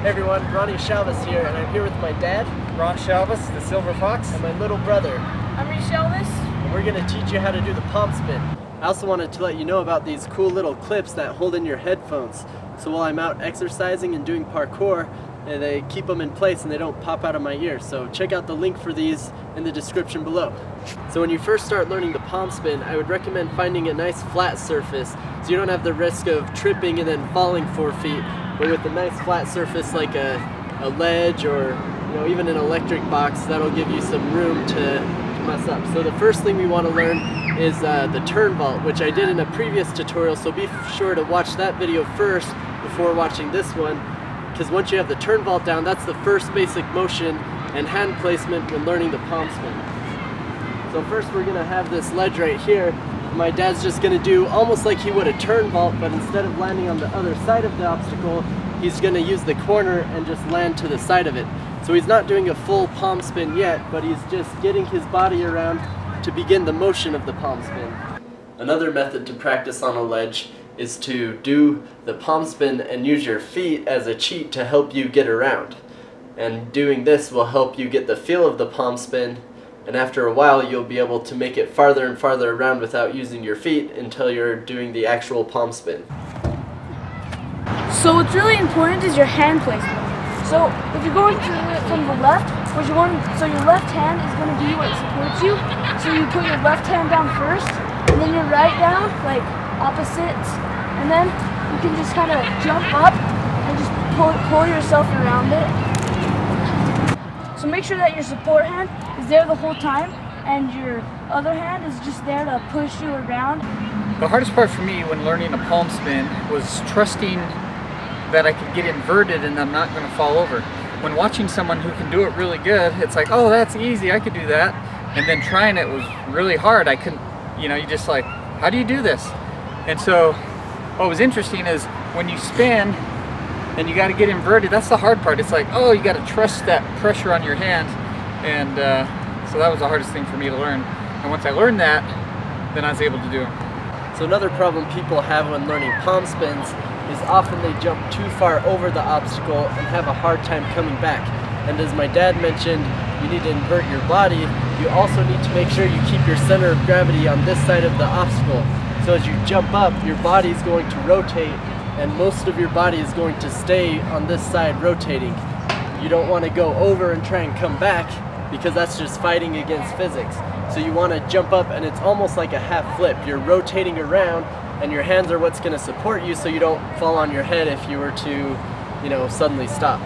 Hey everyone, Ronnie Shalvis here, and I'm here with my dad, Ron Shalvis, the Silver Fox. and my little brother. I'm Reese Shalvis. And we're going to teach you how to do the palm spin. I also wanted to let you know about these cool little clips that hold in your headphones. So while I'm out exercising and doing parkour, they keep them in place and they don't pop out of my ear. So check out the link for these in the description below. So when you first start learning the palm spin, I would recommend finding a nice flat surface so you don't have the risk of tripping and then falling 4 feet. But with a nice flat surface like a ledge or even an electric box, that'll give you some room to mess up. So the first thing we want to learn is the turn vault, which I did in a previous tutorial, so be sure to watch that video first before watching this one, because once you have the turn vault down, that's the first basic motion and hand placement when learning the palm spin. So first we're going to have this ledge right here. My dad's just going to do almost like he would a turn vault, but instead of landing on the other side of the obstacle, he's going to use the corner and just land to the side of it. So he's not doing a full palm spin yet, but he's just getting his body around to begin the motion of the palm spin. Another method to practice on a ledge is to do the palm spin and use your feet as a cheat to help you get around. And doing this will help you get the feel of the palm spin, and after a while you'll be able to make it farther and farther around without using your feet until you're doing the actual palm spin. So what's really important is your hand placement. So if you're going to it from the left, so your left hand is going to be what supports you. So you put your left hand down first, and then your right down, like opposites, and then you can just kind of jump up and just pull yourself around it. So make sure that your support hand is there the whole time, and your other hand is just there to push you around. The hardest part for me when learning a palm spin was trusting that I could get inverted and I'm not going to fall over. When watching someone who can do it really good, it's like, oh, that's easy, I could do that. And then trying it was really hard. I couldn't, you just like, how do you do this? And so what was interesting is when you spin and you got to get inverted, that's the hard part. It's like, oh, you got to trust that pressure on your hand. And so that was the hardest thing for me to learn. And once I learned that, then I was able to do it. So another problem people have when learning palm spins is often they jump too far over the obstacle and have a hard time coming back. And as my dad mentioned, you need to invert your body. You also need to make sure you keep your center of gravity on this side of the obstacle. So as you jump up, your body is going to rotate, and most of your body is going to stay on this side rotating. You don't want to go over and try and come back, because that's just fighting against physics. So you want to jump up, and it's almost like a half flip. You're rotating around, and your hands are what's going to support you so you don't fall on your head if you were to, suddenly stop.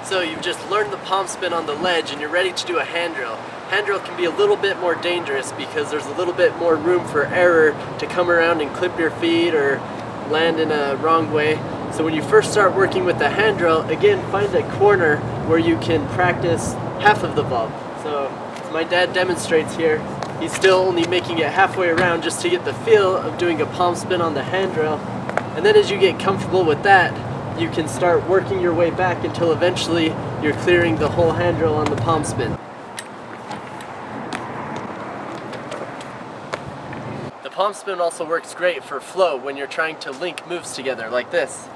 So you've just learned the palm spin on the ledge and you're ready to do a hand drill. Hand drill can be a little bit more dangerous because there's a little bit more room for error to come around and clip your feet or land in a wrong way. So when you first start working with the hand drill, again, find a corner where you can practice half of the vault. So as my dad demonstrates here, he's still only making it halfway around just to get the feel of doing a palm spin on the hand drill. And then as you get comfortable with that, you can start working your way back until eventually you're clearing the whole hand drill on the palm spin. The palm spin also works great for flow when you're trying to link moves together like this.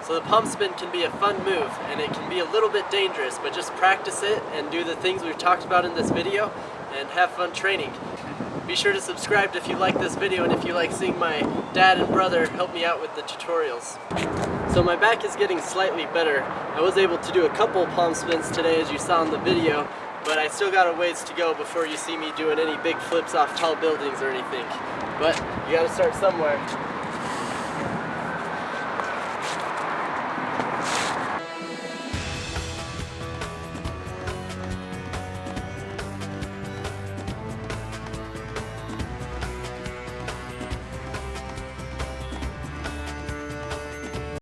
So the palm spin can be a fun move, and it can be a little bit dangerous, but just practice it and do the things we've talked about in this video and have fun training. Be sure to subscribe if you like this video and if you like seeing my dad and brother help me out with the tutorials. So my back is getting slightly better. I was able to do a couple palm spins today as you saw in the video, but I still got a ways to go before you see me doing any big flips off tall buildings or anything. But you gotta start somewhere.